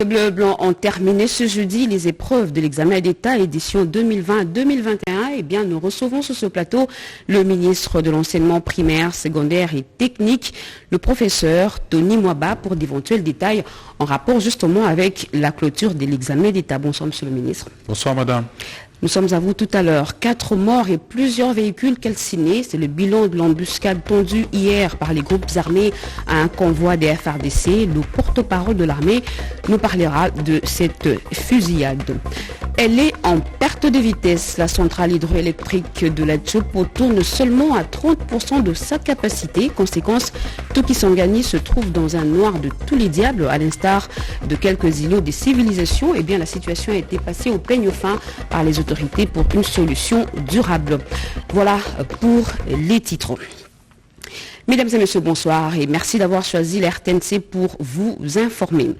Les Bleus Blancs ont terminé ce jeudi les épreuves de l'examen d'État édition 2020-2021. Eh bien, nous recevons sur ce plateau le ministre de l'enseignement primaire, secondaire et technique, le professeur Tony Mwaba, pour d'éventuels détails en rapport justement avec la clôture de l'examen d'État. Bonsoir, monsieur le ministre. Bonsoir, madame. Nous sommes à vous tout à l'heure. 4 morts et plusieurs véhicules calcinés. C'est le bilan de l'embuscade tendue hier par les groupes armés à un convoi des FARDC. Le porte-parole de l'armée nous parlera de cette fusillade. Elle est en perte de vitesse. La centrale hydroélectrique de la Tchopo tourne seulement à 30% de sa capacité. Conséquence, Toki-Sangani se trouve dans un noir de tous les diables, à l'instar de quelques îlots des civilisations. Eh bien, la situation a été passée au peigne fin par les autorités pour une solution durable. Voilà pour les titres. Mesdames et messieurs, bonsoir et merci d'avoir choisi l'RTNC pour vous informer.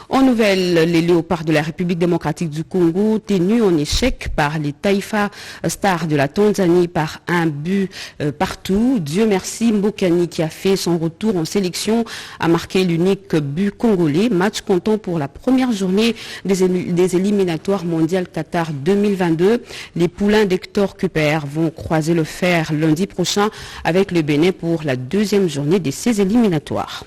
En nouvelle, les léopards de la République démocratique du Congo, tenus en échec par les Taifa Stars de la Tanzanie par un but partout. Dieu merci, Mbokani, qui a fait son retour en sélection, a marqué l'unique but congolais. Match comptant pour la première journée des éliminatoires mondiales Qatar 2022. Les poulains d'Hector Cooper vont croiser le fer lundi prochain avec le Bénin pour la deuxième journée de ces éliminatoires.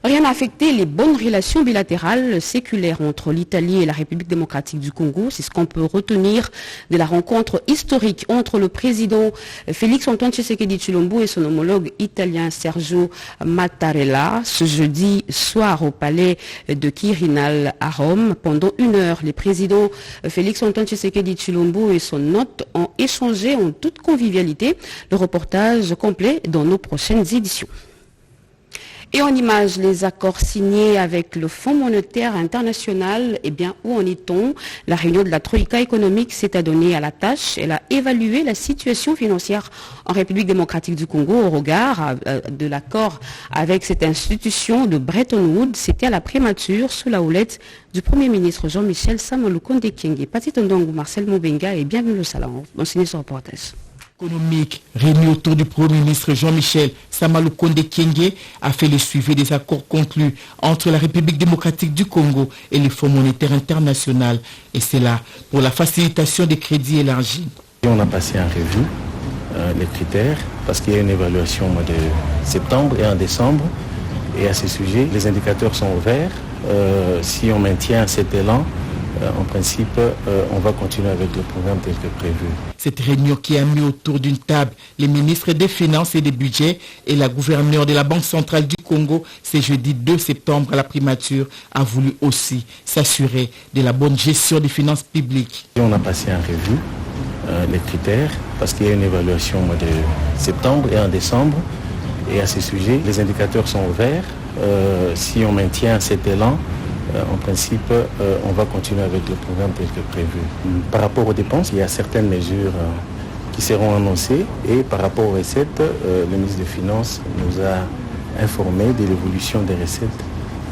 Rien n'a affecté les bonnes relations bilatérales séculaires entre l'Italie et la République démocratique du Congo. C'est ce qu'on peut retenir de la rencontre historique entre le président Félix Antoine Tshisekedi Tshilombo et son homologue italien Sergio Mattarella ce jeudi soir au palais de Quirinal à Rome. Pendant 1 heure, les présidents Félix Antoine Tshisekedi Tshilombo et son hôte ont échangé en toute convivialité. Le reportage complet dans nos prochaines éditions. Et en image, les accords signés avec le Fonds monétaire international, eh bien, où en est-on? La réunion de la Troïka économique s'est adonnée à la tâche. Elle a évalué la situation financière en République démocratique du Congo au regard de l'accord avec cette institution de Bretton Woods. C'était à la prémature sous la houlette du Premier ministre Jean-Michel Samalukonde Kyenge. Petit Ndongo, Marcel Mobenga et bienvenue au salon. Monseigneur son reportage. Économique réuni autour du Premier ministre Jean-Michel Samalukonde Kyenge a fait le suivi des accords conclus entre la République démocratique du Congo et le Fonds monétaire international. Et c'est là pour la facilitation des crédits élargis. On a passé en revue les critères parce qu'il y a une évaluation au mois de septembre et en décembre. Et à ce sujet, les indicateurs sont ouverts. Si on maintient cet élan, en principe, on va continuer avec le programme tel que prévu. Cette réunion qui a mis autour d'une table les ministres des Finances et des Budgets et la gouverneure de la Banque centrale du Congo, ce jeudi 2 septembre à la primature, a voulu aussi s'assurer de la bonne gestion des finances publiques. On a passé en revue les critères parce qu'il y a une évaluation au mois de septembre et en décembre. Et à ce sujet, les indicateurs sont ouverts. Si on maintient cet élan, en principe, on va continuer avec le programme tel que prévu. Par rapport aux dépenses, il y a certaines mesures qui seront annoncées et par rapport aux recettes, le ministre des Finances nous a informé de l'évolution des recettes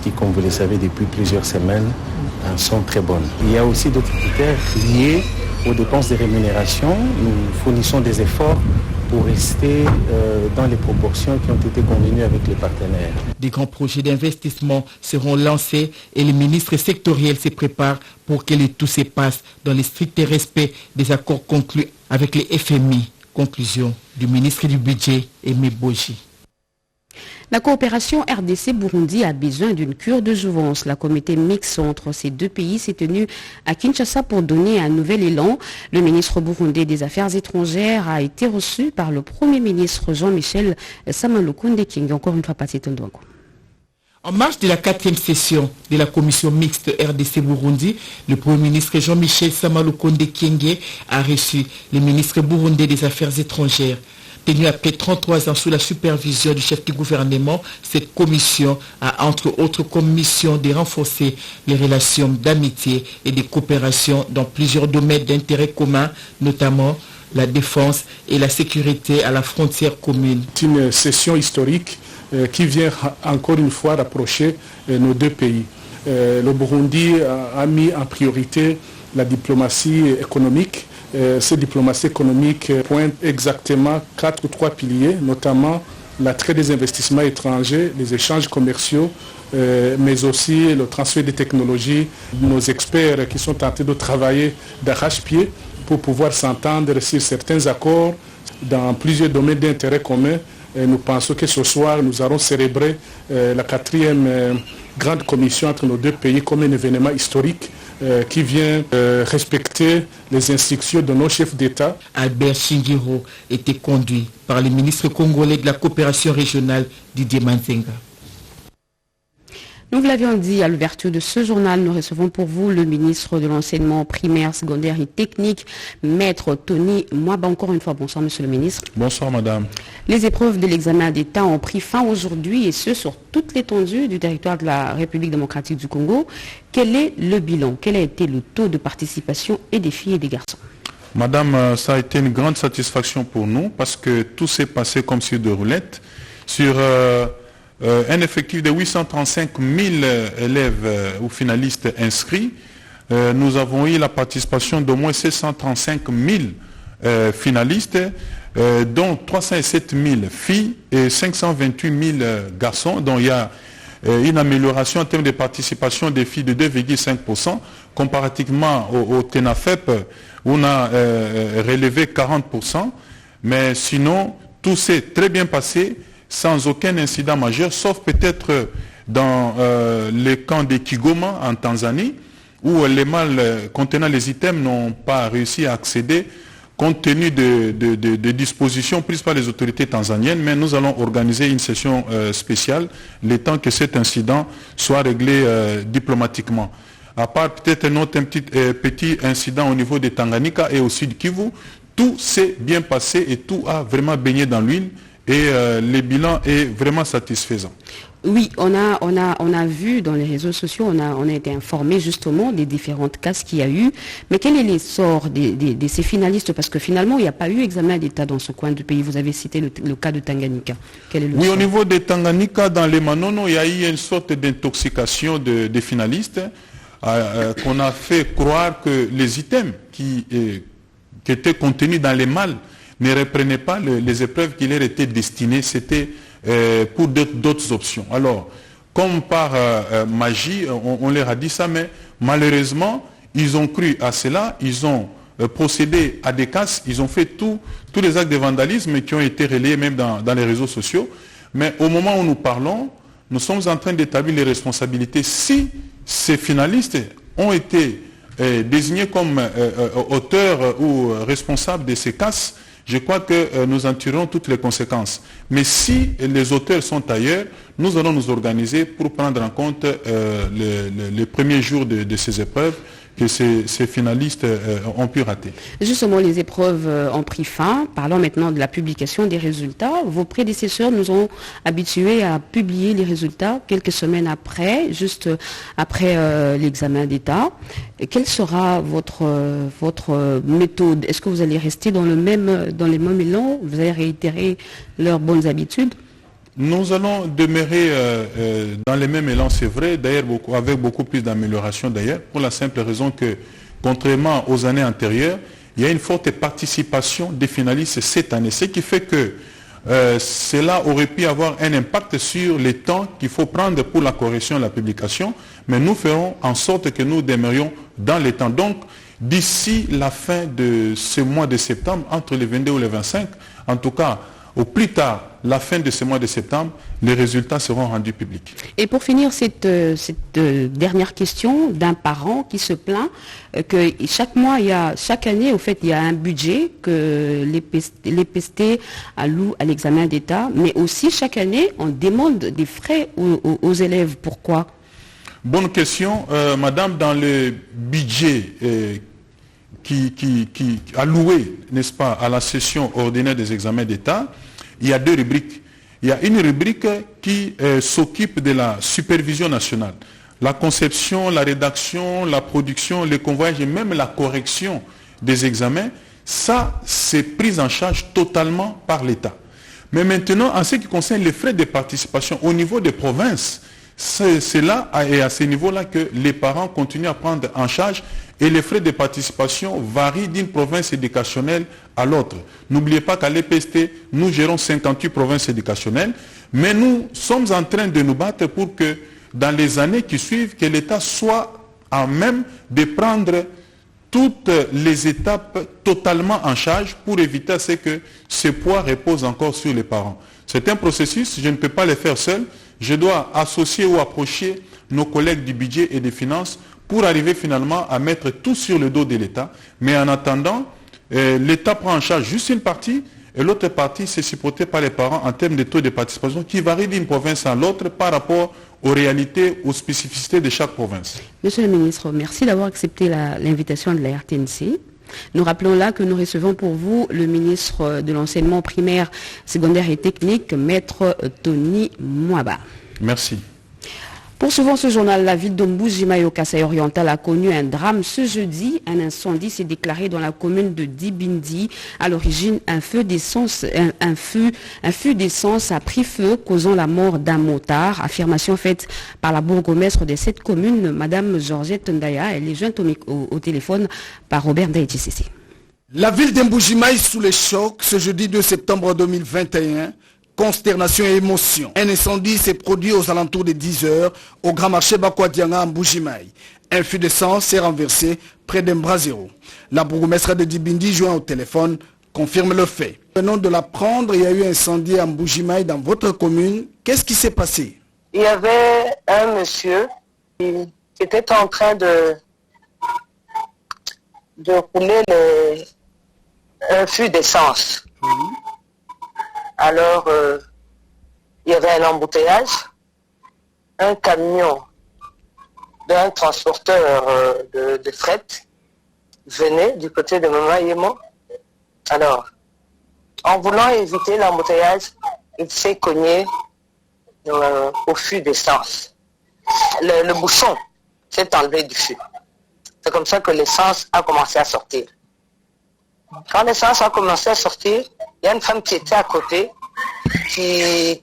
qui, comme vous le savez, depuis plusieurs semaines, sont très bonnes. Il y a aussi d'autres critères liés aux dépenses de rémunération. Nous fournissons des efforts pour rester dans les proportions qui ont été convenues avec les partenaires. Des grands projets d'investissement seront lancés et les ministres sectoriels se préparent pour que le tout se passe dans le strict respect des accords conclus avec les FMI. Conclusion du ministre du Budget, Aimé Boji. La coopération RDC-Burundi a besoin d'une cure de jouvence. La comité mixte entre ces deux pays s'est tenue à Kinshasa pour donner un nouvel élan. Le ministre burundais des Affaires étrangères a été reçu par le Premier ministre Jean-Michel Samalukonde Kyenge. Encore une fois, Petit Ndongo. En marge de la 4e session de la commission mixte RDC-Burundi, le Premier ministre Jean-Michel Samalukonde Kyenge a reçu le ministre burundais des Affaires étrangères. Tenu après 33 ans sous la supervision du chef du gouvernement, cette commission a entre autres comme mission de renforcer les relations d'amitié et de coopération dans plusieurs domaines d'intérêt commun, notamment la défense et la sécurité à la frontière commune. C'est une session historique qui vient encore une fois rapprocher nos deux pays. Le Burundi a mis en priorité la diplomatie économique. Cette diplomatie économique pointe exactement 4 ou 3 piliers, notamment l'attrait des investissements étrangers, les échanges commerciaux, mais aussi le transfert des technologies. Nos experts qui sont en train de travailler d'arrache-pied pour pouvoir s'entendre sur certains accords dans plusieurs domaines d'intérêt commun. Et nous pensons que ce soir, nous allons célébrer la 4e grande commission entre nos deux pays comme un événement historique qui vient respecter les instructions de nos chefs d'État. Albert Shingiro était conduit par le ministre congolais de la coopération régionale, Didier Manzenga. Nous vous l'avions dit à l'ouverture de ce journal, nous recevons pour vous le ministre de l'enseignement primaire, secondaire et technique, Maître Tony Mwaba. Encore une fois, bonsoir Monsieur le ministre. Bonsoir Madame. Les épreuves de l'examen d'État ont pris fin aujourd'hui et ce sur toute l'étendue du territoire de la République démocratique du Congo. Quel est le bilan? Quel a été le taux de participation et des filles et des garçons? Madame, ça a été une grande satisfaction pour nous parce que tout s'est passé comme sur de roulettes. Sur un effectif de 835 000 élèves ou finalistes inscrits, nous avons eu la participation d'au moins 635 000 finalistes, dont 307 000 filles et 528 000 garçons, dont il y a une amélioration en termes de participation des filles de 2,5%, comparativement au TENAFEP, où on a relevé 40%, mais sinon, tout s'est très bien passé, sans aucun incident majeur, sauf peut-être dans les camps de Kigoma en Tanzanie, où les mâles contenant les items n'ont pas réussi à accéder compte tenu de dispositions prises par les autorités tanzaniennes, mais nous allons organiser une session spéciale le temps que cet incident soit réglé diplomatiquement. À part peut-être un autre petit incident au niveau de Tanganyika et au sud Kivu, tout s'est bien passé et tout a vraiment baigné dans l'huile. Et le bilan est vraiment satisfaisant. Oui, on a vu dans les réseaux sociaux, on a été informé justement des différentes cases qu'il y a eu. Mais quel est l'essor de ces finalistes? Parce que finalement, il n'y a pas eu examen d'État dans ce coin du pays. Vous avez cité le cas de Tanganyika. Quel est le oui, sort? Au niveau de Tanganyika, dans les Manono, il y a eu une sorte d'intoxication des finalistes qu'on a fait croire que les items qui étaient contenus dans les malles ne reprenaient pas les épreuves qui leur étaient destinées, c'était pour d'autres options. Alors, comme par magie, on leur a dit ça, mais malheureusement, ils ont cru à cela, ils ont procédé à des casses, ils ont fait tous les actes de vandalisme qui ont été relayés même dans les réseaux sociaux. Mais au moment où nous parlons, nous sommes en train d'établir les responsabilités. Si ces finalistes ont été désignés comme auteurs ou responsables de ces casses, je crois que nous en tirerons toutes les conséquences. Mais si les auteurs sont ailleurs, nous allons nous organiser pour prendre en compte les premiers jours de ces épreuves que ces finalistes ont pu rater. Justement, les épreuves ont pris fin. Parlons maintenant de la publication des résultats. Vos prédécesseurs nous ont habitués à publier les résultats quelques semaines après, juste après l'examen d'État. Quelle sera votre méthode? Est-ce que vous allez rester dans les mêmes élans? Vous allez réitérer leurs bonnes habitudes? Nous allons demeurer dans les mêmes élans, c'est vrai, d'ailleurs avec beaucoup plus d'amélioration d'ailleurs, pour la simple raison que, contrairement aux années antérieures, il y a une forte participation des finalistes cette année, ce qui fait que cela aurait pu avoir un impact sur les temps qu'il faut prendre pour la correction et la publication, mais nous ferons en sorte que nous demeurions dans les temps. Donc, d'ici la fin de ce mois de septembre, entre les 22 ou les 25, en tout cas, au plus tard, la fin de ce mois de septembre, les résultats seront rendus publics. Et pour finir, cette dernière question d'un parent qui se plaint que chaque année, au fait, il y a un budget que les PST allouent à l'examen d'État, mais aussi chaque année, on demande des frais aux élèves. Pourquoi? Bonne question. Madame, dans le budget qui alloué, n'est-ce pas, à la session ordinaire des examens d'État, il y a deux rubriques. Il y a une rubrique qui s'occupe de la supervision nationale. La conception, la rédaction, la production, le convoyage et même la correction des examens, ça, c'est pris en charge totalement par l'État. Mais maintenant, en ce qui concerne les frais de participation au niveau des provinces, C'est là et à ce niveau-là que les parents continuent à prendre en charge et les frais de participation varient d'une province éducationnelle à l'autre. N'oubliez pas qu'à l'EPST, nous gérons 58 provinces éducationnelles, mais nous sommes en train de nous battre pour que dans les années qui suivent, que l'État soit à même de prendre toutes les étapes totalement en charge pour éviter à ce que ce poids repose encore sur les parents. C'est un processus, je ne peux pas le faire seul. Je dois associer ou approcher nos collègues du budget et des finances pour arriver finalement à mettre tout sur le dos de l'État. Mais en attendant, l'État prend en charge juste une partie et l'autre partie, c'est supporté par les parents en termes de taux de participation qui varient d'une province à l'autre par rapport aux réalités, aux spécificités de chaque province. Monsieur le ministre, merci d'avoir accepté l'invitation de la RTNC. Nous rappelons là que nous recevons pour vous le ministre de l'enseignement primaire, secondaire et technique, maître Tony Mwaba. Merci. Poursuivant ce journal, la ville d'Ombujimai au Kasaï oriental a connu un drame ce jeudi. Un incendie s'est déclaré dans la commune de Dibindi. À l'origine, un feu d'essence a pris feu, causant la mort d'un motard. Affirmation faite par la bourgmestre de cette commune, Madame Georgette Ndaya. Elle est jointe au téléphone par Robert Ndaïtissisi. La ville d'Ombujimai sous les chocs ce jeudi 2 septembre 2021. Consternation et émotion. Un incendie s'est produit aux alentours de 10 heures au grand marché Bakwadianga à Mbujimai. Un fût d'essence s'est renversé près d'un brasero. La bourgmestre de Dibindi, joint au téléphone, confirme le fait. Venons de l'apprendre, il y a eu un incendie à Mbujimai dans votre commune. Qu'est-ce qui s'est passé? Il y avait un monsieur qui était en train de rouler un fût d'essence. Alors, il y avait un embouteillage, un camion d'un transporteur de fret venait du côté de Mama Yemo. Alors, en voulant éviter l'embouteillage, il s'est cogné au fût d'essence. Le bouchon s'est enlevé du fût. C'est comme ça que l'essence a commencé à sortir. Quand l'essence a commencé à sortir, il y a une femme qui était à côté qui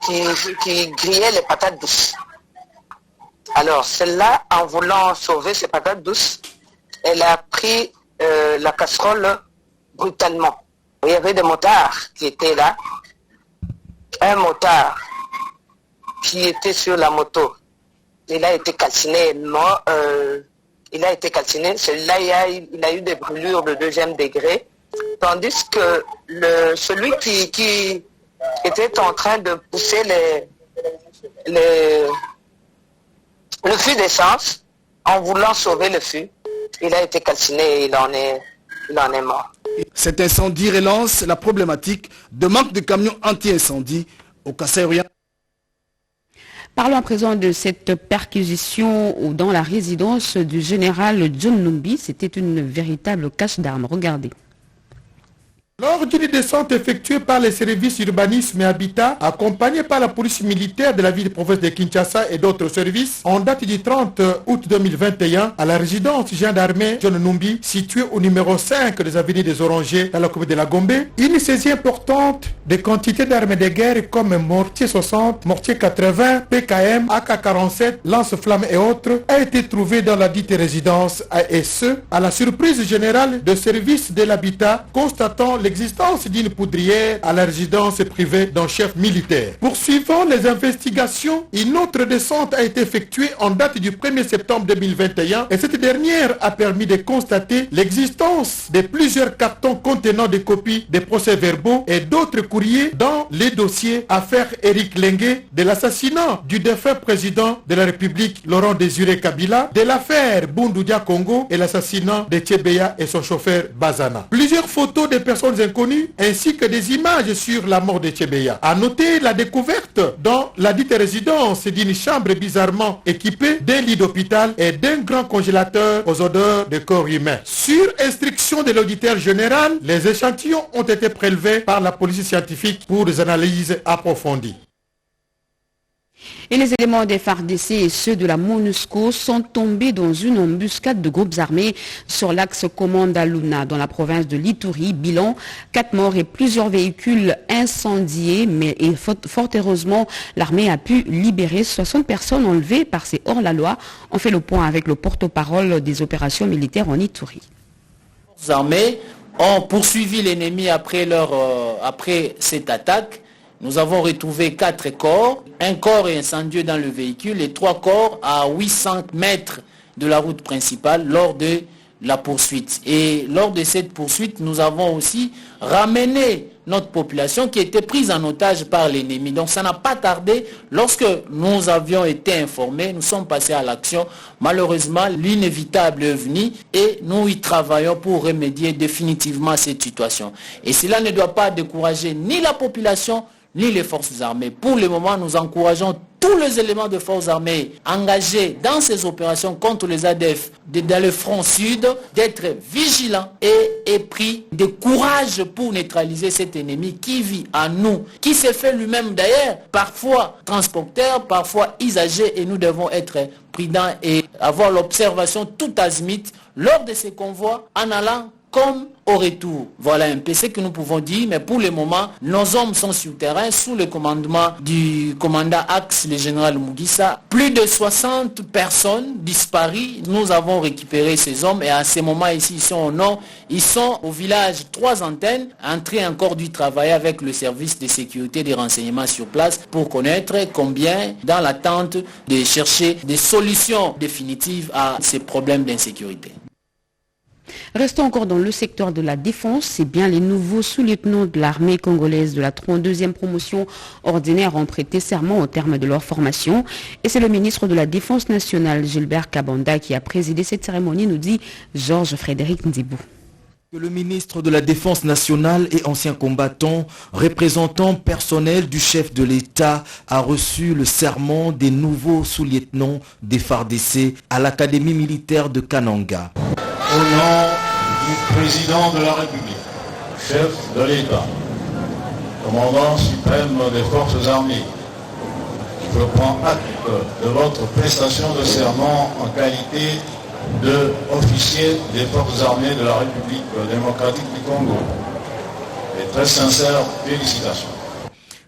grillait les patates douces. Alors, celle-là, en voulant sauver ses patates douces, elle a pris la casserole brutalement. Il y avait des motards qui étaient là. Un motard qui était sur la moto, il a été calciné. Il a été calciné. Celui-là, il a eu des brûlures de 2e degré. Tandis que celui qui était en train de pousser le fût d'essence, en voulant sauver le fût, il a été calciné et il en est mort. Cet incendie relance la problématique de manque de camions anti-incendie au Kasaï oriental. Parlons à présent de cette perquisition dans la résidence du général John Numbi. C'était une véritable cache d'armes. Regardez. Lors d'une descente effectuée par les services urbanisme et habitat, accompagnée par la police militaire de la ville-province de Kinshasa et d'autres services, en date du 30 août 2021, à la résidence gendarmerie John Numbi, située au numéro 5 des avenues des Orangers dans la commune de la Gombe, une saisie importante des quantités d'armes de guerre comme mortier 60, mortier 80, PKM, AK-47, lance-flammes et autres a été trouvée dans la dite résidence et ce, à la surprise générale de services de l'habitat constatant l'existence d'une poudrière à la résidence privée d'un chef militaire. Poursuivant les investigations, une autre descente a été effectuée en date du 1er septembre 2021 et cette dernière a permis de constater l'existence de plusieurs cartons contenant des copies des procès-verbaux et d'autres courriers dans les dossiers affaire Éric Lengue, de l'assassinat du défunt président de la République Laurent Désiré Kabila, de l'affaire Bundoudia Congo et l'assassinat de Tchebeya et son chauffeur Bazana. Plusieurs photos de personnes inconnues ainsi que des images sur la mort de Tchebeya. A noter la découverte dans la dite résidence d'une chambre bizarrement équipée d'un lit d'hôpital et d'un grand congélateur aux odeurs de corps humain. Sur instruction de l'auditeur général, les échantillons ont été prélevés par la police scientifique pour des analyses approfondies. Et les éléments des FARDC et ceux de la MONUSCO sont tombés dans une embuscade de groupes armés sur l'axe Komanda-Luna dans la province de l'Ituri. Bilan, 4 morts et plusieurs véhicules incendiés. Mais fort heureusement, l'armée a pu libérer 60 personnes enlevées par ces hors-la-loi. On fait le point avec le porte-parole des opérations militaires en Ituri. Les armées ont poursuivi l'ennemi après cette attaque. Nous avons retrouvé 4 corps, un corps est incendié dans le véhicule et 3 corps à 800 mètres de la route principale lors de la poursuite. Et lors de cette poursuite, nous avons aussi ramené notre population qui était prise en otage par l'ennemi. Donc ça n'a pas tardé. Lorsque nous avions été informés, nous sommes passés à l'action. Malheureusement, l'inévitable est venu et nous y travaillons pour remédier définitivement à cette situation. Et cela ne doit pas décourager ni la population, ni les forces armées. Pour le moment, nous encourageons tous les éléments de forces armées engagés dans ces opérations contre les ADF dans le front sud d'être vigilants et pris de courage pour neutraliser cet ennemi qui vit en nous, qui s'est fait lui-même d'ailleurs, parfois transporteur, parfois usager, et nous devons être prudents et avoir l'observation tout azimut lors de ces convois en allant comme au retour. Voilà un peu ce que nous pouvons dire, mais pour le moment, nos hommes sont sur le terrain sous le commandement du commandant Axe, le général Mugisa. Plus de 60 personnes disparues, nous avons récupéré ces hommes et à ce moment ici, ils sont au nord, ils sont au village 3 antennes, en train encore du travail avec le service de sécurité des renseignements sur place pour connaître combien, dans l'attente de chercher des solutions définitives à ces problèmes d'insécurité. Restons encore dans le secteur de la défense. C'est bien les nouveaux sous-lieutenants de l'armée congolaise de la 32e promotion ordinaire ont prêté serment au terme de leur formation. Et c'est le ministre de la Défense nationale, Gilbert Kabanda, qui a présidé cette cérémonie, nous dit Georges Frédéric Ndibou. Le ministre de la Défense nationale et ancien combattant, représentant personnel du chef de l'État, a reçu le serment des nouveaux sous-lieutenants des FARDC à l'Académie militaire de Kananga. Au nom du président de la République, chef de l'État, commandant suprême des forces armées, je prends acte de votre prestation de serment en qualité d'officier des forces armées de la République démocratique du Congo. Et très sincères félicitations.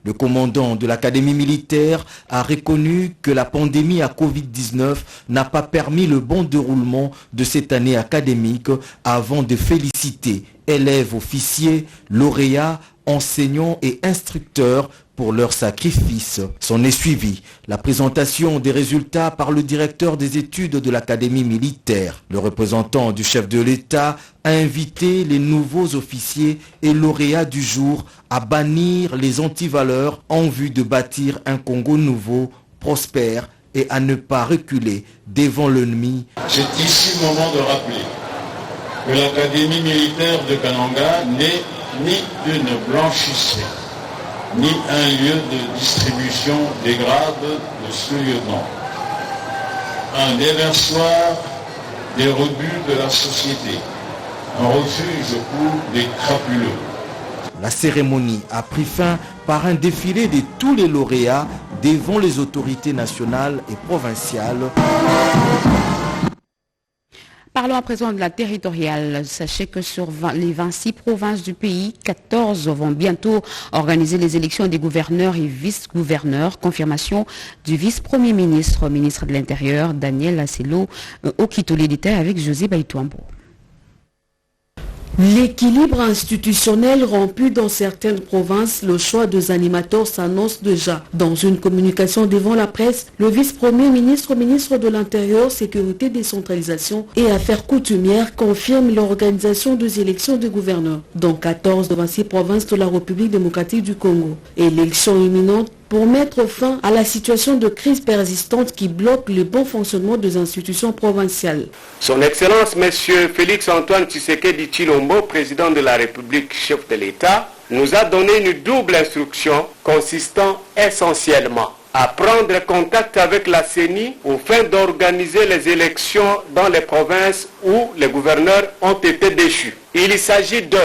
Le commandant de l'Académie militaire a reconnu que la pandémie à Covid-19 n'a pas permis le bon déroulement de cette année académique avant de féliciter élèves, officiers, lauréats, enseignants et instructeurs pour leur sacrifice. S'en est suivi la présentation des résultats par le directeur des études de l'Académie militaire. Le représentant du chef de l'État a invité les nouveaux officiers et lauréats du jour à bannir les antivaleurs en vue de bâtir un Congo nouveau, prospère et à ne pas reculer devant l'ennemi. C'est ici le moment de rappeler que l'Académie militaire de Kananga n'est ni une blanchisserie, ni un lieu de distribution des grades de sous-lieutenant. Un déversoir des rebuts de la société, un refuge pour des crapuleux. La cérémonie a pris fin par un défilé de tous les lauréats devant les autorités nationales et provinciales. Parlons à présent de la territoriale. Sachez que sur les 26 provinces du pays, 14 vont bientôt organiser les élections des gouverneurs et vice-gouverneurs. Confirmation du vice-premier ministre, ministre de l'Intérieur, Daniel Asselo, au Kitolé d'État avec José Baïtouambo. L'équilibre institutionnel rompu dans certaines provinces, le choix des animateurs s'annonce déjà. Dans une communication devant la presse, le vice-premier ministre, ministre de l'Intérieur, Sécurité, Décentralisation et Affaires coutumières confirme l'organisation des élections des gouverneurs dans 14 de 26 provinces de la République démocratique du Congo. Élections imminentes pour mettre fin à la situation de crise persistante qui bloque le bon fonctionnement des institutions provinciales. Son Excellence, M. Félix-Antoine Tshisekedi Tshilombo, président de la République, chef de l'État, nous a donné une double instruction consistant essentiellement à prendre contact avec la CENI au fin d'organiser les élections dans les provinces où les gouverneurs ont été déchus. Il s'agit de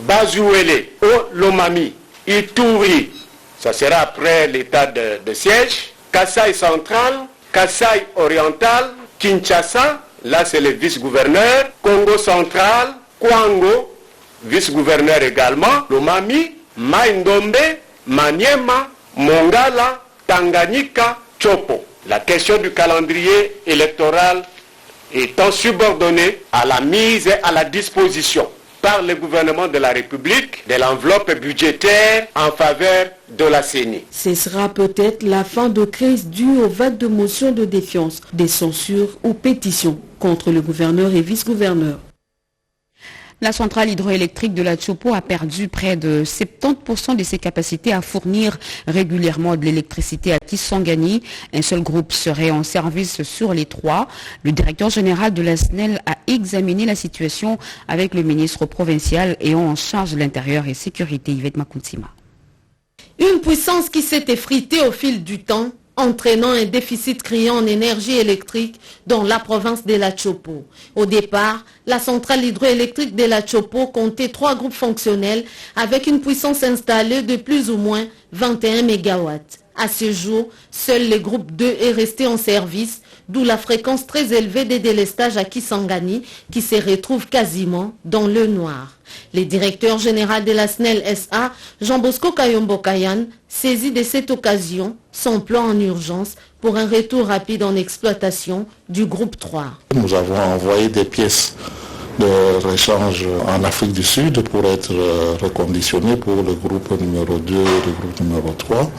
Bazouele, Olomami, Ituri, Ça sera après l'état de siège. Kasaï central, Kasaï oriental, Kinshasa, là c'est le vice-gouverneur. Congo central, Kwango, vice-gouverneur également. Lomami, Maïndombe, Maniema, Mongala, Tanganyika, Chopo. La question du calendrier électoral étant subordonnée à la mise et à la disposition par le gouvernement de la République de l'enveloppe budgétaire en faveur de la CENI. Ce sera peut-être la fin de crise due aux vagues de motions de défiance, des censures ou pétitions contre le gouverneur et vice-gouverneur. La centrale hydroélectrique de la Chopo a perdu près de 70% de ses capacités à fournir régulièrement de l'électricité à Kisangani. Un seul groupe serait en service sur les 3. Le directeur général de la SNEL a examiné la situation avec le ministre provincial ayant en charge de l'intérieur et sécurité, Yvette Makuntsima. Une puissance qui s'est effritée au fil du temps, entraînant un déficit criant en énergie électrique dans la province de la Chopo. Au départ, la centrale hydroélectrique de la Chopo comptait 3 groupes fonctionnels avec une puissance installée de plus ou moins 21 MW. À ce jour, seul le groupe 2 est resté en service, d'où la fréquence très élevée des délestages à Kisangani qui se retrouve quasiment dans le noir. Le directeur général de la SNEL SA, Jean-Bosco Kayombo-Kayan, saisit de cette occasion son plan en urgence pour un retour rapide en exploitation du groupe 3. Nous avons envoyé des pièces de rechange en Afrique du Sud pour être reconditionnées pour le groupe numéro 2 et le groupe numéro 3.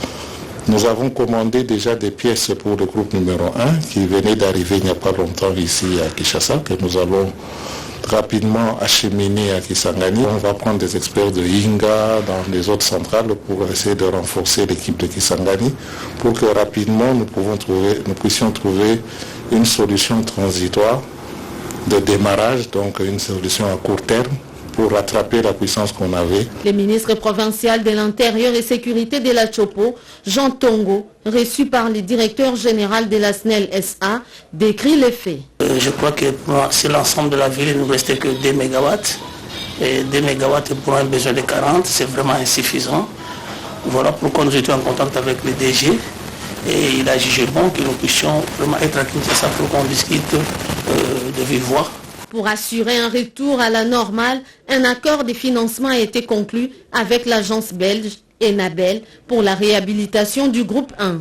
Nous avons commandé déjà des pièces pour le groupe numéro 1 qui venait d'arriver il n'y a pas longtemps ici à Kinshasa, que nous allons rapidement acheminer à Kisangani. On va prendre des experts de Inga dans les autres centrales pour essayer de renforcer l'équipe de Kisangani pour que rapidement nous puissions trouver une solution transitoire de démarrage, donc une solution à court terme pour rattraper la puissance qu'on avait. Le ministre provincial de l'Intérieur et Sécurité de la Chopo, Jean Tongo, reçu par le directeur général de la SNEL SA, décrit les faits. Je crois que sur l'ensemble de la ville, il ne nous restait que 2 MW. Et 2 MW pour un besoin de 40, c'est vraiment insuffisant. Voilà pourquoi nous étions en contact avec le DG. Et il a jugé bon que nous puissions vraiment être à Kinshasa pour qu'on discute de vive voix. Pour assurer un retour à la normale, un accord de financement a été conclu avec l'agence belge Enabel pour la réhabilitation du groupe 1.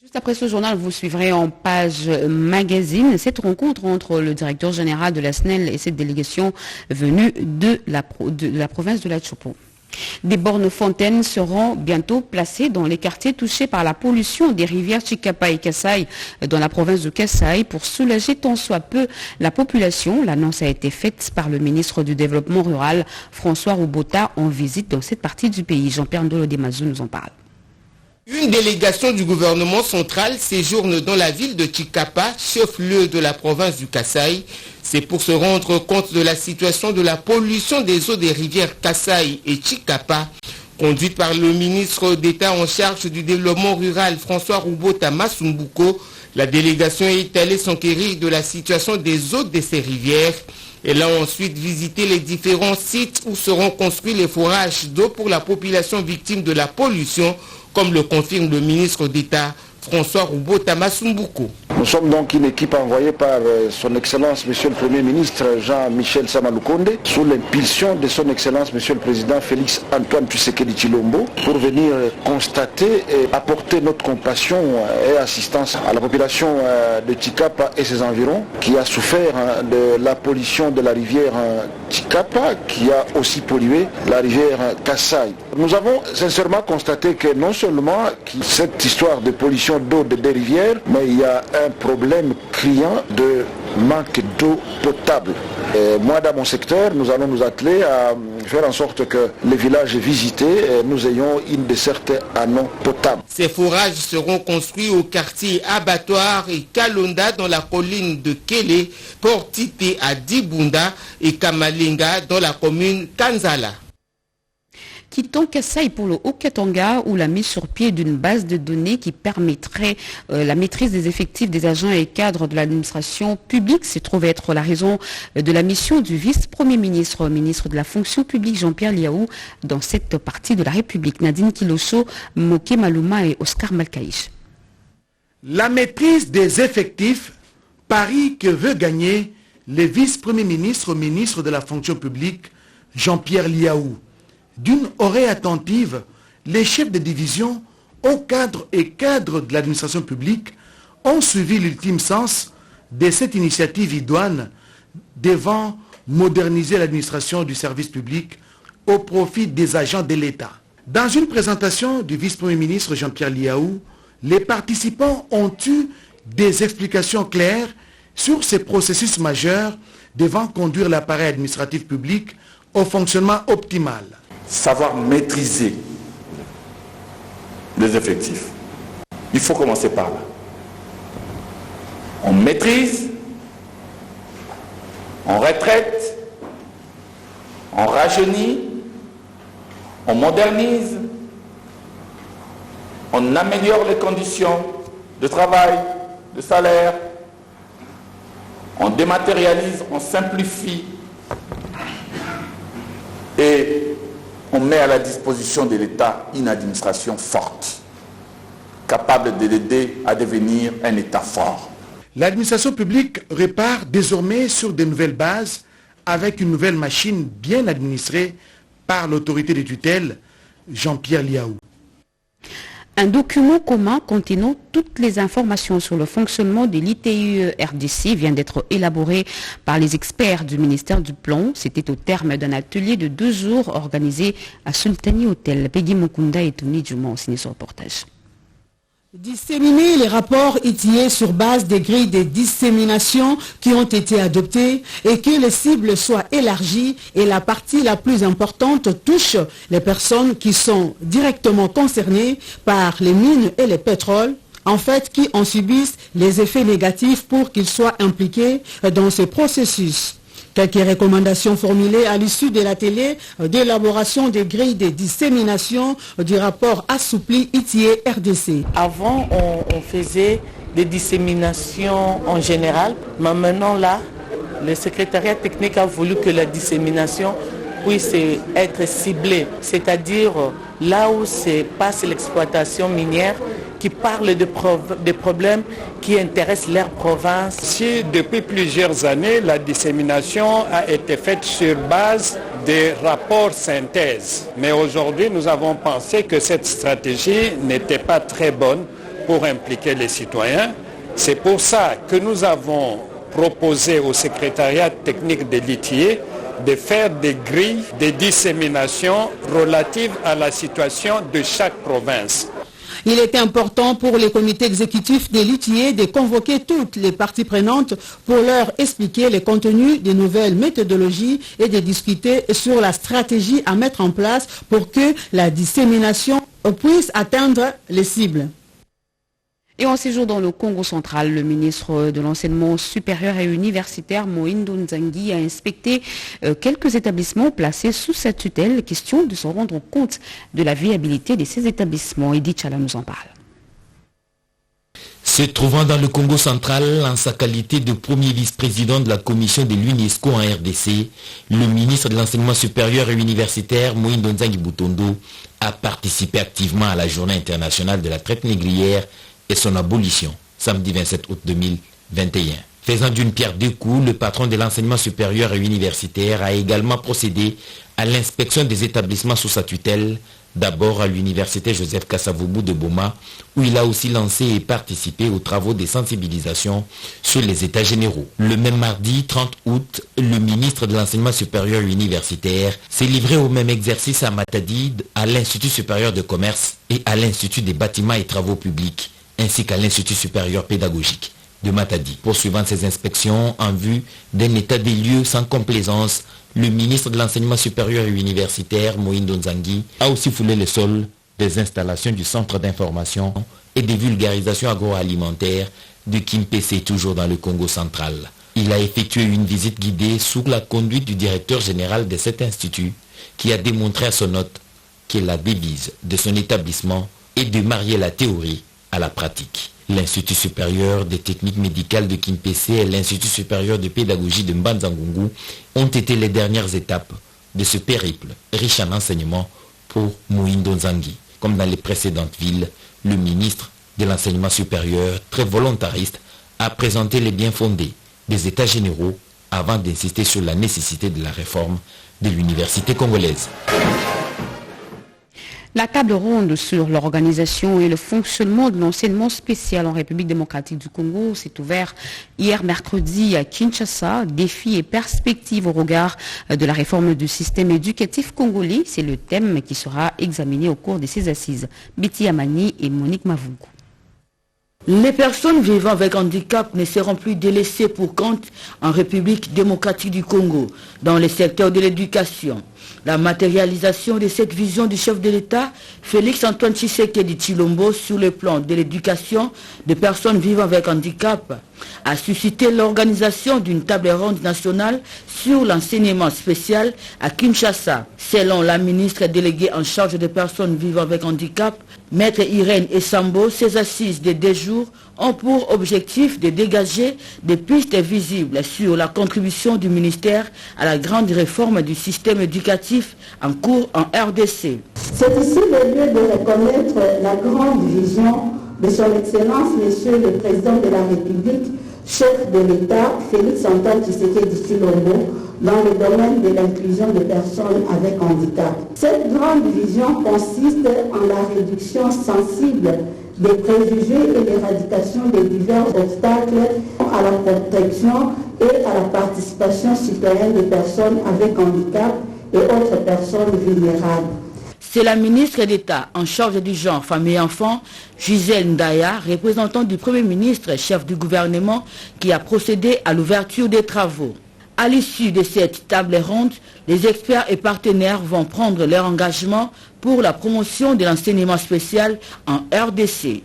Juste après ce journal, vous suivrez en page magazine cette rencontre entre le directeur général de la SNEL et cette délégation venue de la province de la Chopo. Des bornes fontaines seront bientôt placées dans les quartiers touchés par la pollution des rivières Chikapa et Kasaï dans la province de Kasaï pour soulager tant soit peu la population. L'annonce a été faite par le ministre du Développement rural, François Roubota, en visite dans cette partie du pays. Jean-Pierre Ndolo Demazou nous en parle. Une délégation du gouvernement central séjourne dans la ville de Chikapa, chef-lieu de la province du Kasaï. C'est pour se rendre compte de la situation de la pollution des eaux des rivières Kasaï et Chikapa. Conduite par le ministre d'État en charge du développement rural, François Roubota Masumbuko, la délégation est allée s'enquérir de la situation des eaux de ces rivières. Elle a ensuite visité les différents sites où seront construits les forages d'eau pour la population victime de la pollution, comme le confirme le ministre d'État François Roubota Masumbuko. Nous sommes donc une équipe envoyée par son Excellence Monsieur le Premier ministre Jean-Michel Samaloukonde sous l'impulsion de son Excellence Monsieur le Président Félix Antoine Tshisekedi Tshilombo pour venir constater et apporter notre compassion et assistance à la population de Chikapa et ses environs qui a souffert de la pollution de la rivière Chikapa qui a aussi pollué la rivière Kasaï. Nous avons sincèrement constaté que non seulement cette histoire de pollution d'eau des rivières, mais il y a un problème criant de manque d'eau potable. Et moi, dans mon secteur, nous allons nous atteler à faire en sorte que les villages visités, nous ayons une desserte à eau potable. Ces forages seront construits au quartier Abattoir et Kalonda dans la colline de Kele, Portité à Dibunda et Kamalinga dans la commune Kanzala. Quittons Kasaï pour le Haut-Katanga où la mise sur pied d'une base de données qui permettrait la maîtrise des effectifs des agents et cadres de l'administration publique s'est trouvé être la raison de la mission du vice-premier ministre, ministre de la fonction publique Jean-Pierre Liaou dans cette partie de la République. Nadine Kiloso, Moké Malouma et Oscar Malkaïch. La maîtrise des effectifs, pari que veut gagner le vice-premier ministre, ministre de la fonction publique Jean-Pierre Liaou. D'une oreille attentive, les chefs de division, hauts cadres et cadres de l'administration publique ont suivi l'ultime sens de cette initiative idoine devant moderniser l'administration du service public au profit des agents de l'État. Dans une présentation du vice-premier ministre Jean-Pierre Liaou, les participants ont eu des explications claires sur ces processus majeurs devant conduire l'appareil administratif public au fonctionnement optimal. Savoir maîtriser les effectifs. Il faut commencer par là. On maîtrise, on retraite, on rajeunit, on modernise, on améliore les conditions de travail, de salaire, on dématérialise, on simplifie et on met à la disposition de l'État une administration forte, capable de l'aider à devenir un État fort. L'administration publique repart désormais sur de nouvelles bases avec une nouvelle machine bien administrée par l'autorité de tutelle, Jean-Pierre Liaou. Un document commun contenant toutes les informations sur le fonctionnement de l'ITIE RDC vient d'être élaboré par les experts du ministère du Plan. C'était au terme d'un atelier de 2 jours organisé à Sultani Hotel. Peggy Mukunda et Tony Dumont ont signé ce reportage. Disséminer les rapports ITIE sur base des grilles de dissémination qui ont été adoptées et que les cibles soient élargies et la partie la plus importante touche les personnes qui sont directement concernées par les mines et les pétroles, en fait qui en subissent les effets négatifs pour qu'ils soient impliqués dans ce processus. Quelques recommandations formulées à l'issue de l'atelier d'élaboration des grilles de dissémination du rapport assoupli ITIE RDC. Avant, on faisait des disséminations en général, mais maintenant là, le secrétariat technique a voulu que la dissémination puisse être ciblée, c'est-à-dire là où se passe l'exploitation minière, qui parlent des problèmes qui intéressent leur province. Si depuis plusieurs années, la dissémination a été faite sur base des rapports synthèse. Mais aujourd'hui, nous avons pensé que cette stratégie n'était pas très bonne pour impliquer les citoyens. C'est pour ça que nous avons proposé au secrétariat technique de l'ITIE de faire des grilles de dissémination relatives à la situation de chaque province. Il était important pour les comités exécutifs de l'ITIE de convoquer toutes les parties prenantes pour leur expliquer les contenus des nouvelles méthodologies et de discuter sur la stratégie à mettre en place pour que la dissémination puisse atteindre les cibles. Et en séjour dans le Congo central, le ministre de l'Enseignement supérieur et universitaire Moïndo Nzangi a inspecté quelques établissements placés sous sa tutelle. Question de se rendre compte de la viabilité de ces établissements. Edith Chala nous en parle. Se trouvant dans le Congo central, en sa qualité de premier vice-président de la commission de l'UNESCO en RDC, le ministre de l'Enseignement supérieur et universitaire Moïndo Nzangi Butondo a participé activement à la journée internationale de la traite négrière et son abolition, samedi 27 août 2021. Faisant d'une pierre deux coups, le patron de l'enseignement supérieur et universitaire a également procédé à l'inspection des établissements sous sa tutelle, d'abord à l'université Joseph Kasavubu de Boma, où il a aussi lancé et participé aux travaux de sensibilisation sur les états généraux. Le même mardi 30 août, le ministre de l'enseignement supérieur et universitaire s'est livré au même exercice à Matadi, à l'Institut supérieur de commerce et à l'Institut des bâtiments et travaux publics, ainsi qu'à l'Institut supérieur pédagogique de Matadi. Poursuivant ces inspections en vue d'un état des lieux sans complaisance, le ministre de l'Enseignement supérieur et universitaire, Moïndo Nzangi, a aussi foulé le sol des installations du Centre d'information et de vulgarisation agroalimentaire de Kimpese, toujours dans le Congo central. Il a effectué une visite guidée sous la conduite du directeur général de cet institut, qui a démontré à son hôte qui est la devise de son établissement, est de marier la théorie à la pratique. L'Institut supérieur des techniques médicales de Kimpese et l'Institut supérieur de pédagogie de Mbanza-Ngungu ont été les dernières étapes de ce périple riche en enseignements pour Mohindo Nzangi. Comme dans les précédentes villes, le ministre de l'enseignement supérieur, très volontariste, a présenté les biens fondés des États généraux avant d'insister sur la nécessité de la réforme de l'université congolaise. La table ronde sur l'organisation et le fonctionnement de l'enseignement spécial en République démocratique du Congo s'est ouverte hier mercredi à Kinshasa. Défis et perspectives au regard de la réforme du système éducatif congolais. C'est le thème qui sera examiné au cours de ces assises. Biti Amani et Monique Mavungu. Les personnes vivant avec handicap ne seront plus délaissées pour compte en République démocratique du Congo dans le secteur de l'éducation. La matérialisation de cette vision du chef de l'État, Félix Antoine Tshisekedi Tshilombo, sur le plan de l'éducation des personnes vivant avec handicap, a suscité l'organisation d'une table ronde nationale sur l'enseignement spécial à Kinshasa. Selon la ministre déléguée en charge des personnes vivant avec handicap, Maître Irène Essambo, ces assises de 2 jours ont pour objectif de dégager des pistes visibles sur la contribution du ministère à la grande réforme du système éducatif en cours en RDC. C'est ici le lieu de reconnaître la grande vision de son Excellence, Monsieur le Président de la République, chef de l'État, Félix Antoine Tshisekedi Tshilombo, dans le domaine de l'inclusion des personnes avec handicap. Cette grande vision consiste en la réduction sensible des préjugés et l'éradication des divers obstacles à la protection et à la participation citoyenne des personnes avec handicap et autres personnes vulnérables. C'est la ministre d'État en charge du genre, famille et enfants, Gisèle Ndaya, représentant du Premier ministre, chef du gouvernement, qui a procédé à l'ouverture des travaux. À l'issue de cette table ronde, les experts et partenaires vont prendre leur engagement pour la promotion de l'enseignement spécial en RDC.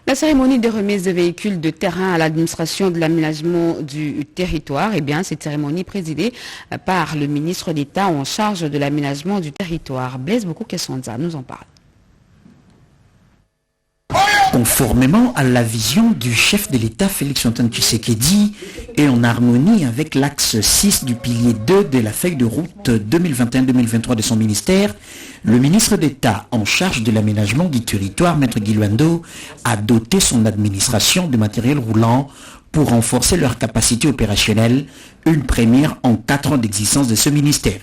La cérémonie de remise de véhicules de terrain à l'administration de l'aménagement du territoire, cette cérémonie présidée par le ministre d'État en charge de l'aménagement du territoire. Blaise Boko-Kessonza nous en parle. Conformément à la vision du chef de l'État Félix Antoine Tshisekedi et en harmonie avec l'axe 6 du pilier 2 de la feuille de route 2021-2023 de son ministère, le ministre d'État en charge de l'aménagement du territoire, Maître Guy Luando, a doté son administration de matériel roulant pour renforcer leur capacité opérationnelle, une première en 4 ans d'existence de ce ministère.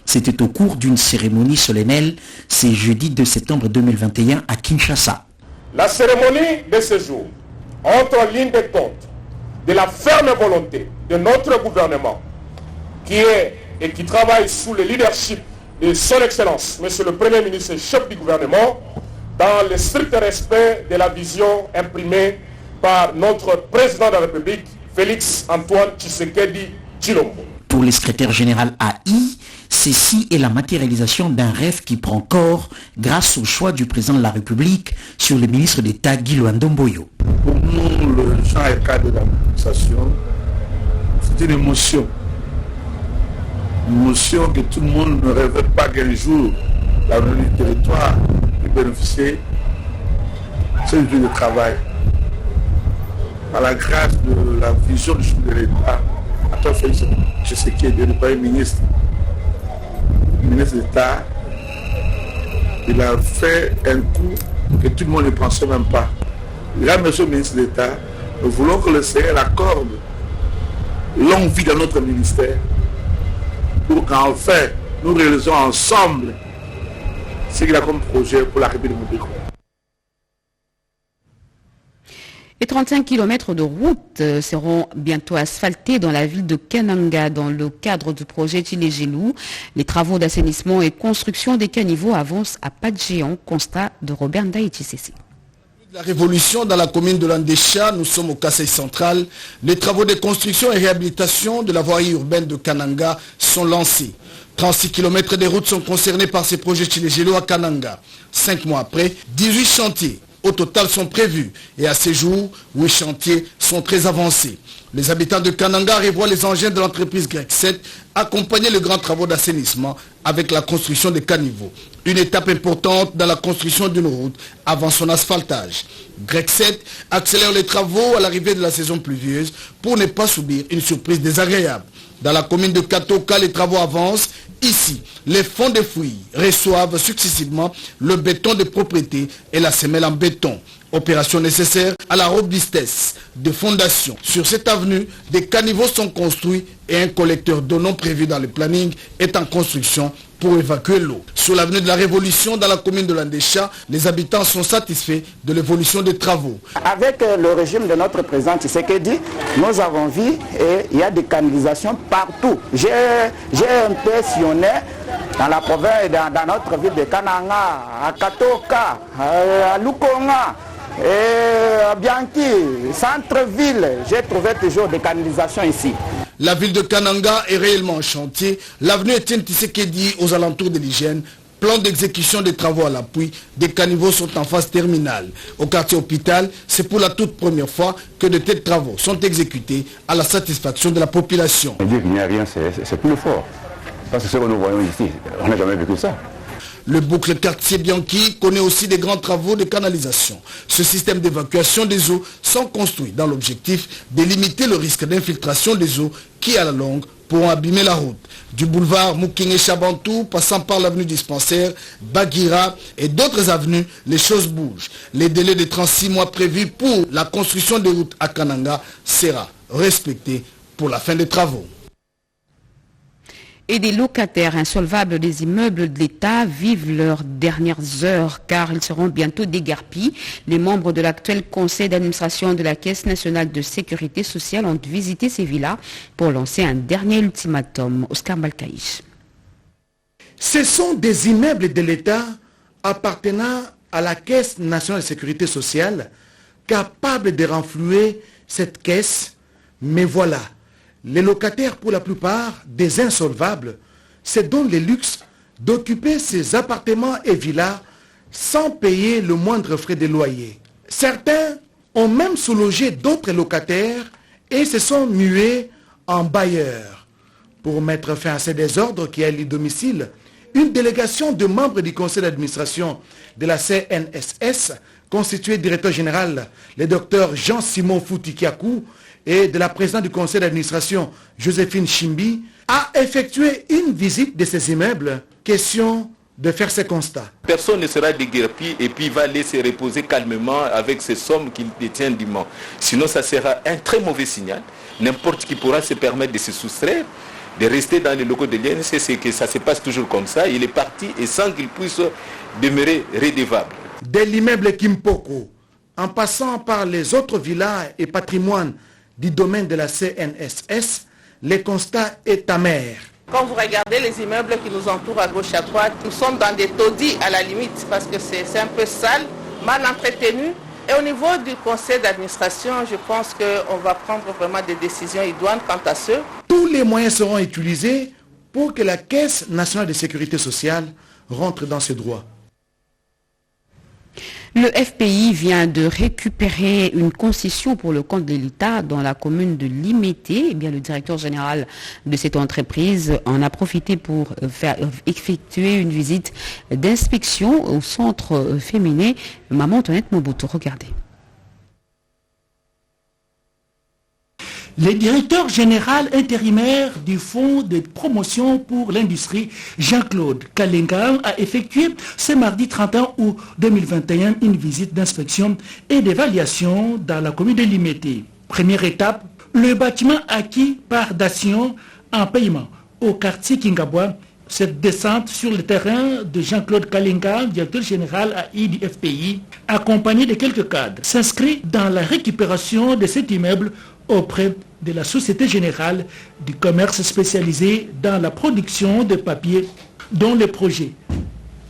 C'était au cours d'une cérémonie solennelle, c'est jeudi 2 septembre 2021 à Kinshasa. La cérémonie de ce jour entre en ligne de compte de la ferme volonté de notre gouvernement qui travaille sous le leadership de son Excellence, Monsieur le Premier ministre et chef du gouvernement, dans le strict respect de la vision imprimée par notre Président de la République, Félix Antoine Tshisekedi Tshilombo. Pour le secrétaire général AI, ceci est la matérialisation d'un rêve qui prend corps grâce au choix du président de la République sur le ministre d'État Guy Luando Mboyo. Pour nous, le champ et cadre de l'administration, c'est une émotion. Une émotion que tout le monde ne rêvait pas qu'un jour, la venue du territoire puisse bénéficier. C'est une vie de travail. Par la grâce de la vision du chef de l'État, Antoine Félix Tshisekedi, le Premier ministre, le ministre d'État, il a fait un coup que tout le monde ne pensait même pas. Là, monsieur le ministre d'État, nous voulons que le Seigneur accorde longue vie dans notre ministère pour qu'en fait, nous réalisons ensemble ce qu'il a comme projet pour la République du Congo. Les 35 km de route seront bientôt asphaltés dans la ville de Kananga dans le cadre du projet Tilégelou. Les travaux d'assainissement et construction des caniveaux avancent à pas de géant, constat de Robert Ndaïti-Cc. La révolution dans la commune de Landécha, nous sommes au Kasaï central. Les travaux de construction et réhabilitation de la voirie urbaine de Kananga sont lancés. 36 km de routes sont concernés par ces projets Tilégelou à Kananga. 5 mois après, 18 chantiers au total sont prévus. Et à ces jours, 8 chantiers sont très avancés. Les habitants de Kananga revoient les engins de l'entreprise Grec 7 accompagner les grands travaux d'assainissement avec la construction des caniveaux. Une étape importante dans la construction d'une route avant son asphaltage. Grec 7 accélère les travaux à l'arrivée de la saison pluvieuse pour ne pas subir une surprise désagréable. Dans la commune de Katoka, les travaux avancent. Ici, les fonds de fouilles reçoivent successivement le béton de propriété et la semelle en béton. Opération nécessaire à la robustesse des fondations. Sur cette avenue, des caniveaux sont construits et un collecteur d'eau non prévu dans le planning est en construction pour évacuer l'eau. Sur l'avenue de la Révolution, dans la commune de Landécha, les habitants sont satisfaits de l'évolution des travaux. Avec le régime de notre président Tshisekedi, nous avons vu et il y a des canalisations partout. J'ai un peu sillonné dans la province, dans notre ville de Kananga, à Katoka, à Lukonga, et à Bianchi, centre-ville. J'ai trouvé toujours des canalisations ici. La ville de Kananga est réellement en chantier. L'avenue Etienne Tshisekedi aux alentours de l'hygiène. Plan d'exécution des travaux à l'appui. Des caniveaux sont en phase terminale. Au quartier hôpital, c'est pour la toute première fois que de tels travaux sont exécutés à la satisfaction de la population. Dire qu'il n'y a rien, c'est plus fort. Parce que ce que nous voyons ici, on n'a jamais vécu ça. Le boucle quartier Bianchi connaît aussi des grands travaux de canalisation. Ce système d'évacuation des eaux sont construits dans l'objectif de limiter le risque d'infiltration des eaux qui, à la longue, pourront abîmer la route. Du boulevard Moukinge Chabantou, passant par l'avenue Dispensaire, Bagira et d'autres avenues, les choses bougent. Les délais de 36 mois prévus pour la construction des routes à Kananga sera respecté pour la fin des travaux. Et des locataires insolvables des immeubles de l'État vivent leurs dernières heures car ils seront bientôt déguerpis. Les membres de l'actuel conseil d'administration de la Caisse nationale de sécurité sociale ont visité ces villas pour lancer un dernier ultimatum. Oscar Balkaïch. Ce sont des immeubles de l'État appartenant à la Caisse nationale de sécurité sociale capables de renflouer cette caisse. Mais voilà, les locataires, pour la plupart, des insolvables, se donnent le luxe d'occuper ces appartements et villas sans payer le moindre frais de loyer. Certains ont même sous-logé d'autres locataires et se sont mués en bailleurs. Pour mettre fin à ces désordres qui allient domicile, une délégation de membres du conseil d'administration de la CNSS, constituée directeur général, le docteur Jean-Simon Foutikiakou, et de la présidente du conseil d'administration, Joséphine Chimbi, a effectué une visite de ces immeubles. Question de faire ces constats. Personne ne sera déguerpi et puis va aller se reposer calmement avec ces sommes qu'il détient dûment. Sinon, ça sera un très mauvais signal. N'importe qui pourra se permettre de se soustraire, de rester dans les locaux de l'INSS, c'est que ça se passe toujours comme ça. Il est parti et sans qu'il puisse demeurer redevable. Dès l'immeuble Kimpoko, en passant par les autres villas et patrimoines du domaine de la CNSS, le constat est amer. Quand vous regardez les immeubles qui nous entourent à gauche et à droite, nous sommes dans des taudis à la limite parce que c'est un peu sale, mal entretenu. Et au niveau du conseil d'administration, je pense qu'on va prendre vraiment des décisions idoines quant à ce. Tous les moyens seront utilisés pour que la Caisse nationale de sécurité sociale rentre dans ses droits. Le FPI vient de récupérer une concession pour le compte de l'État dans la commune de Limété. Eh bien, le directeur général de cette entreprise en a profité pour effectuer une visite d'inspection au centre féminin Maman Antoinette Mobutu. Regardez. Le directeur général intérimaire du Fonds de promotion pour l'industrie, Jean-Claude Kalenga, a effectué ce mardi 31 août 2021 une visite d'inspection et d'évaluation dans la commune de Limété. Première étape, le bâtiment acquis par Dation en paiement au quartier Kingabwa. Cette descente sur le terrain de Jean-Claude Kalenga, directeur général AI du FPI, accompagné de quelques cadres, s'inscrit dans la récupération de cet immeuble auprès de la Société Générale du Commerce spécialisée dans la production de papier, dont le projet,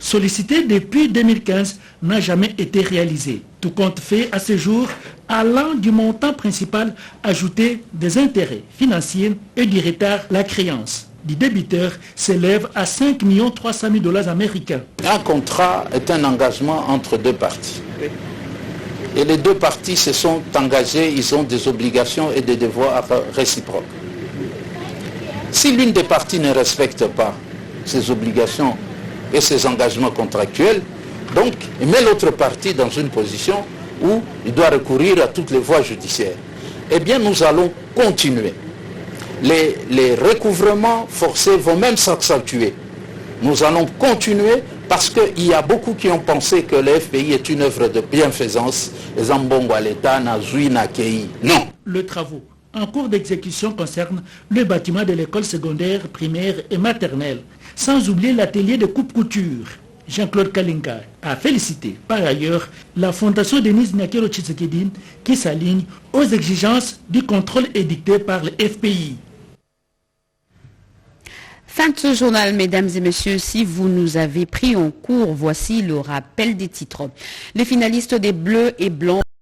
sollicité depuis 2015, n'a jamais été réalisé. Tout compte fait à ce jour, allant du montant principal ajouté des intérêts financiers et du retard, la créance du débiteur s'élève à 5 300 000 $ américains. Un contrat est un engagement entre deux parties. Et les deux parties se sont engagées, ils ont des obligations et des devoirs réciproques. Si l'une des parties ne respecte pas ses obligations et ses engagements contractuels, donc il met l'autre partie dans une position où il doit recourir à toutes les voies judiciaires. Eh bien, nous allons continuer. Les recouvrements forcés vont même s'accentuer. Nous allons continuer parce qu'il y a beaucoup qui ont pensé que le FPI est une œuvre de bienfaisance. Les ambongo à l'État, Nazui, Nakei. Non. Le travaux en cours d'exécution concerne le bâtiment de l'école secondaire, primaire et maternelle, sans oublier l'atelier de coupe-couture. Jean-Claude Kalinga a félicité par ailleurs la fondation Denise Nyakero Tshisekedi qui s'aligne aux exigences du contrôle édicté par le FPI. Fin de ce journal, mesdames et messieurs. Si vous nous avez pris en cours, voici le rappel des titres. Les finalistes des Bleus et Blancs